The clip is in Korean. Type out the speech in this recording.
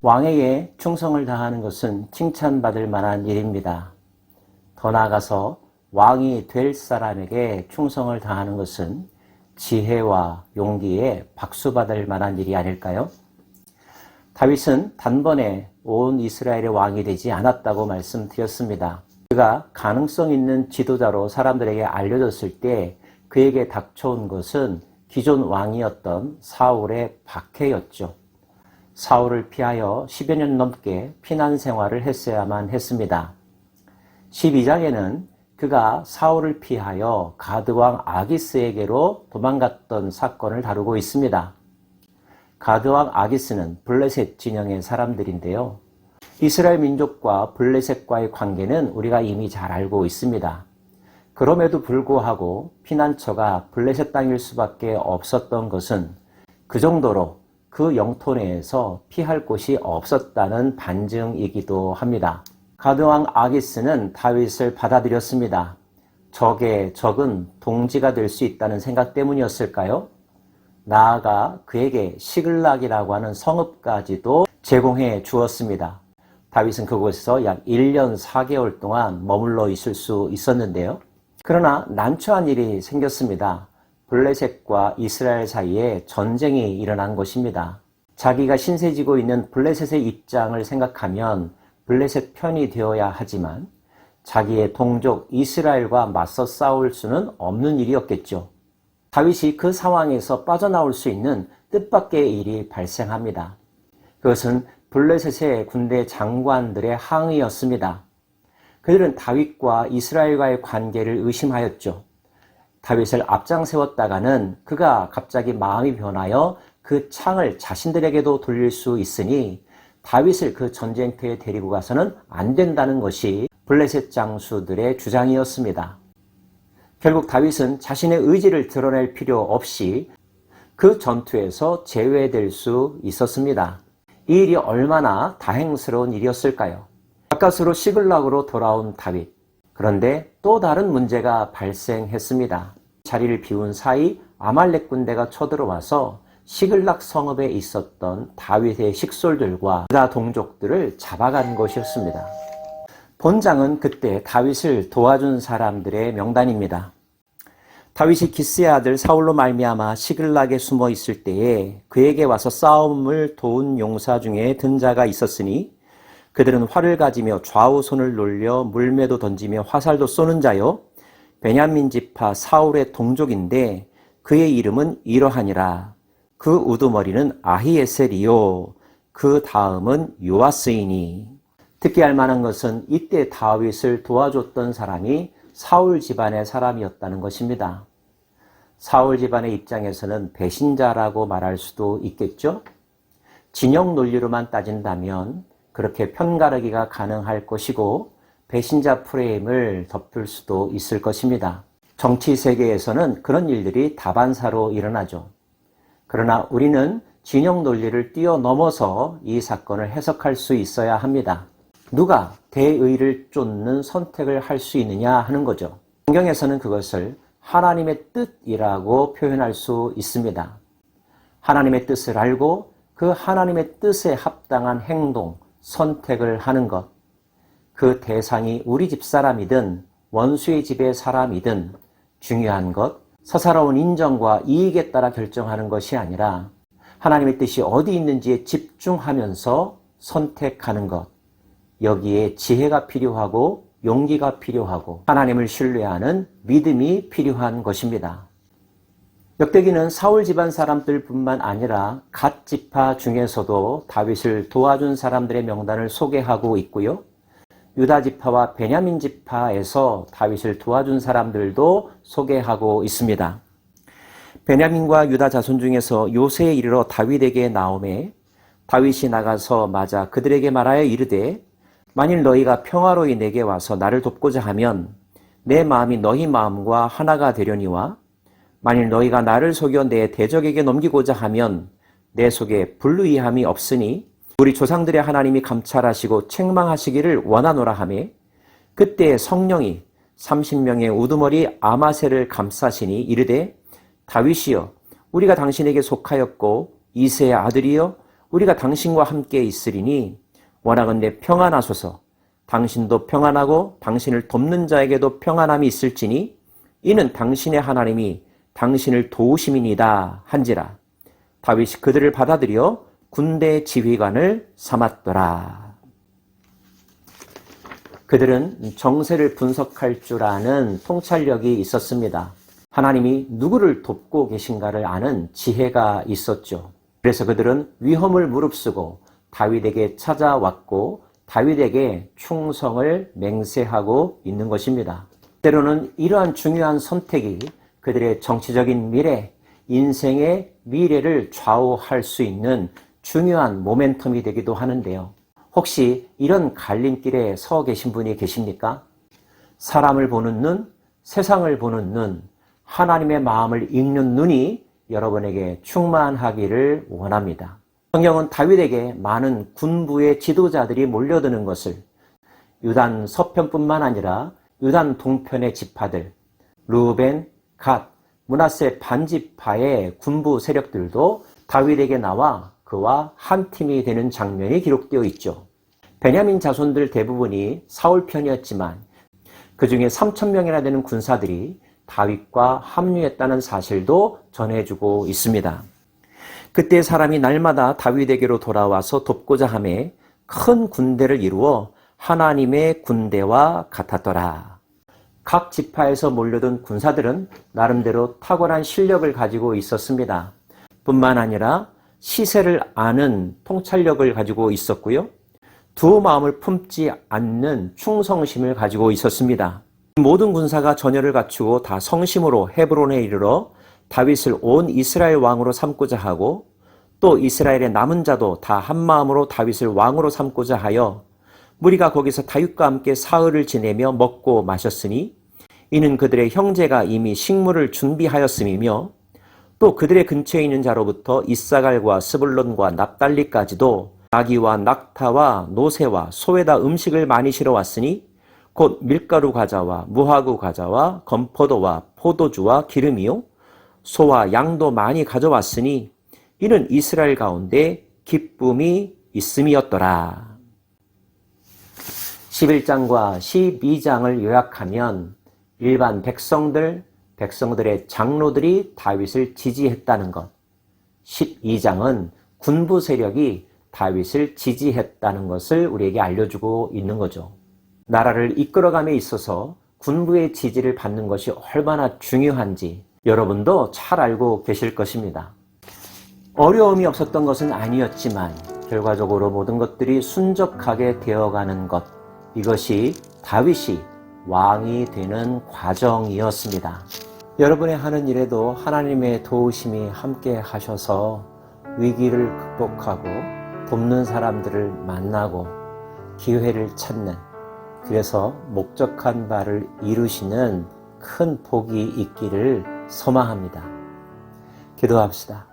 왕에게 충성을 다하는 것은 칭찬받을 만한 일입니다. 더 나아가서 왕이 될 사람에게 충성을 다하는 것은 지혜와 용기에 박수받을 만한 일이 아닐까요? 다윗은 단번에 온 이스라엘의 왕이 되지 않았다고 말씀드렸습니다. 그가 가능성 있는 지도자로 사람들에게 알려졌을 때 그에게 닥쳐온 것은 기존 왕이었던 사울의 박해였죠. 사울을 피하여 10여 년 넘게 피난 생활을 했어야만 했습니다. 12장에는 그가 사울을 피하여 가드왕 아기스에게로 도망갔던 사건을 다루고 있습니다. 가드왕 아기스는 블레셋 진영의 사람들인데요. 이스라엘 민족과 블레셋과의 관계는 우리가 이미 잘 알고 있습니다. 그럼에도 불구하고 피난처가 블레셋 땅일 수밖에 없었던 것은 그 정도로 그 영토 내에서 피할 곳이 없었다는 반증이기도 합니다. 가드왕 아기스는 다윗을 받아들였습니다. 적의 적은 동지가 될 수 있다는 생각 때문이었을까요? 나아가 그에게 시글락이라고 하는 성읍까지도 제공해 주었습니다. 다윗은 그곳에서 약 1년 4개월 동안 머물러 있을 수 있었는데요. 그러나 난처한 일이 생겼습니다. 블레셋과 이스라엘 사이에 전쟁이 일어난 것입니다. 자기가 신세지고 있는 블레셋의 입장을 생각하면 블레셋 편이 되어야 하지만 자기의 동족 이스라엘과 맞서 싸울 수는 없는 일이었겠죠. 다윗이 그 상황에서 빠져나올 수 있는 뜻밖의 일이 발생합니다. 그것은 블레셋의 군대 장관들의 항의였습니다. 그들은 다윗과 이스라엘과의 관계를 의심하였죠. 다윗을 앞장 세웠다가는 그가 갑자기 마음이 변하여 그 창을 자신들에게도 돌릴 수 있으니 다윗을 그 전쟁터에 데리고 가서는 안 된다는 것이 블레셋 장수들의 주장이었습니다. 결국 다윗은 자신의 의지를 드러낼 필요 없이 그 전투에서 제외될 수 있었습니다. 이 일이 얼마나 다행스러운 일이었을까요? 가까스로 시글락으로 돌아온 다윗. 그런데 또 다른 문제가 발생했습니다. 자리를 비운 사이 아말렉 군대가 쳐들어와서 시글락 성읍에 있었던 다윗의 식솔들과 유다 동족들을 잡아간 것이었습니다. 본장은 그때 다윗을 도와준 사람들의 명단입니다. 다윗이 기스의 아들 사울로 말미암아 시글락에 숨어 있을 때에 그에게 와서 싸움을 도운 용사 중에 든 자가 있었으니 그들은 활을 가지며 좌우 손을 놀려 물매도 던지며 화살도 쏘는 자요 베냐민 지파 사울의 동족인데 그의 이름은 이러하니라. 그 우두머리는 아히에셀이요 그 다음은 요아스이니. 특기할 만한 것은 이때 다윗을 도와줬던 사람이 사울 집안의 사람이었다는 것입니다. 사울 집안의 입장에서는 배신자라고 말할 수도 있겠죠. 진영 논리로만 따진다면 그렇게 편가르기가 가능할 것이고 배신자 프레임을 덮을 수도 있을 것입니다. 정치 세계에서는 그런 일들이 다반사로 일어나죠. 그러나 우리는 진영 논리를 뛰어넘어서 이 사건을 해석할 수 있어야 합니다. 누가 대의를 쫓는 선택을 할 수 있느냐 하는 거죠. 성경에서는 그것을 하나님의 뜻이라고 표현할 수 있습니다. 하나님의 뜻을 알고 그 하나님의 뜻에 합당한 행동, 선택을 하는 것. 그 대상이 우리 집 사람이든 원수의 집의 사람이든 중요한 것, 서사로운 인정과 이익에 따라 결정하는 것이 아니라 하나님의 뜻이 어디 있는지에 집중하면서 선택하는 것. 여기에 지혜가 필요하고 용기가 필요하고 하나님을 신뢰하는 믿음이 필요한 것입니다. 역대기는 사울 집안 사람들뿐만 아니라 갓 지파 중에서도 다윗을 도와준 사람들의 명단을 소개하고 있고요. 유다 지파와 베냐민 지파에서 다윗을 도와준 사람들도 소개하고 있습니다. 베냐민과 유다 자손 중에서 요새에 이르러 다윗에게 나오매 다윗이 나가서 맞아 그들에게 말하여 이르되 만일 너희가 평화로이 내게 와서 나를 돕고자 하면 내 마음이 너희 마음과 하나가 되려니와 만일 너희가 나를 속여 내 대적에게 넘기고자 하면 내 속에 불의함이 없으니 우리 조상들의 하나님이 감찰하시고 책망하시기를 원하노라 하매 그때 성령이 30명의 우두머리 아마새를 감싸시니 이르되 다윗이여 우리가 당신에게 속하였고 이새의 아들이여 우리가 당신과 함께 있으리니 원하건대 평안하소서. 당신도 평안하고 당신을 돕는 자에게도 평안함이 있을지니 이는 당신의 하나님이 당신을 도우심이니이다 한지라. 다윗이 그들을 받아들여 군대 지휘관을 삼았더라. 그들은 정세를 분석할 줄 아는 통찰력이 있었습니다. 하나님이 누구를 돕고 계신가를 아는 지혜가 있었죠. 그래서 그들은 위험을 무릅쓰고 다윗에게 찾아왔고 다윗에게 충성을 맹세하고 있는 것입니다. 때로는 이러한 중요한 선택이 그들의 정치적인 미래, 인생의 미래를 좌우할 수 있는 중요한 모멘텀이 되기도 하는데요. 혹시 이런 갈림길에 서 계신 분이 계십니까? 사람을 보는 눈, 세상을 보는 눈, 하나님의 마음을 읽는 눈이 여러분에게 충만하기를 원합니다. 성경은 다윗에게 많은 군부의 지도자들이 몰려드는 것을 유단 서편뿐만 아니라 유단 동편의 지파들, 르우벤, 갓, 므낫세 반지파의 군부 세력들도 다윗에게 나와 그와 한 팀이 되는 장면이 기록되어 있죠. 베냐민 자손들 대부분이 사울 편이었지만 그 중에 3,000명이나 되는 군사들이 다윗과 합류했다는 사실도 전해주고 있습니다. 그때 사람이 날마다 다윗에게로 돌아와서 돕고자 하며 큰 군대를 이루어 하나님의 군대와 같았더라. 각 지파에서 몰려든 군사들은 나름대로 탁월한 실력을 가지고 있었습니다. 뿐만 아니라 시세를 아는 통찰력을 가지고 있었고요. 두 마음을 품지 않는 충성심을 가지고 있었습니다. 모든 군사가 전열을 갖추고 다 성심으로 헤브론에 이르러 다윗을 온 이스라엘 왕으로 삼고자 하고 또 이스라엘의 남은 자도 다 한마음으로 다윗을 왕으로 삼고자 하여 무리가 거기서 다윗과 함께 사흘을 지내며 먹고 마셨으니 이는 그들의 형제가 이미 식물을 준비하였음이며 또 그들의 근처에 있는 자로부터 이사갈과 스불론과 납달리까지도 나귀와 낙타와 노새와 소에다 음식을 많이 실어왔으니 곧 밀가루 과자와 무화구 과자와 건포도와 포도주와 기름이요 소와 양도 많이 가져왔으니 이는 이스라엘 가운데 기쁨이 있음이었더라. 11장과 12장을 요약하면 일반 백성들의 장로들이 다윗을 지지했다는 것, 12장은 군부 세력이 다윗을 지지했다는 것을 우리에게 알려주고 있는 거죠. 나라를 이끌어감에 있어서 군부의 지지를 받는 것이 얼마나 중요한지 여러분도 잘 알고 계실 것입니다. 어려움이 없었던 것은 아니었지만 결과적으로 모든 것들이 순적하게 되어가는 것, 이것이 다윗이 왕이 되는 과정이었습니다. 여러분의 하는 일에도 하나님의 도우심이 함께 하셔서 위기를 극복하고 돕는 사람들을 만나고 기회를 찾는, 그래서 목적한 바를 이루시는 큰 복이 있기를 소망합니다. 기도합시다.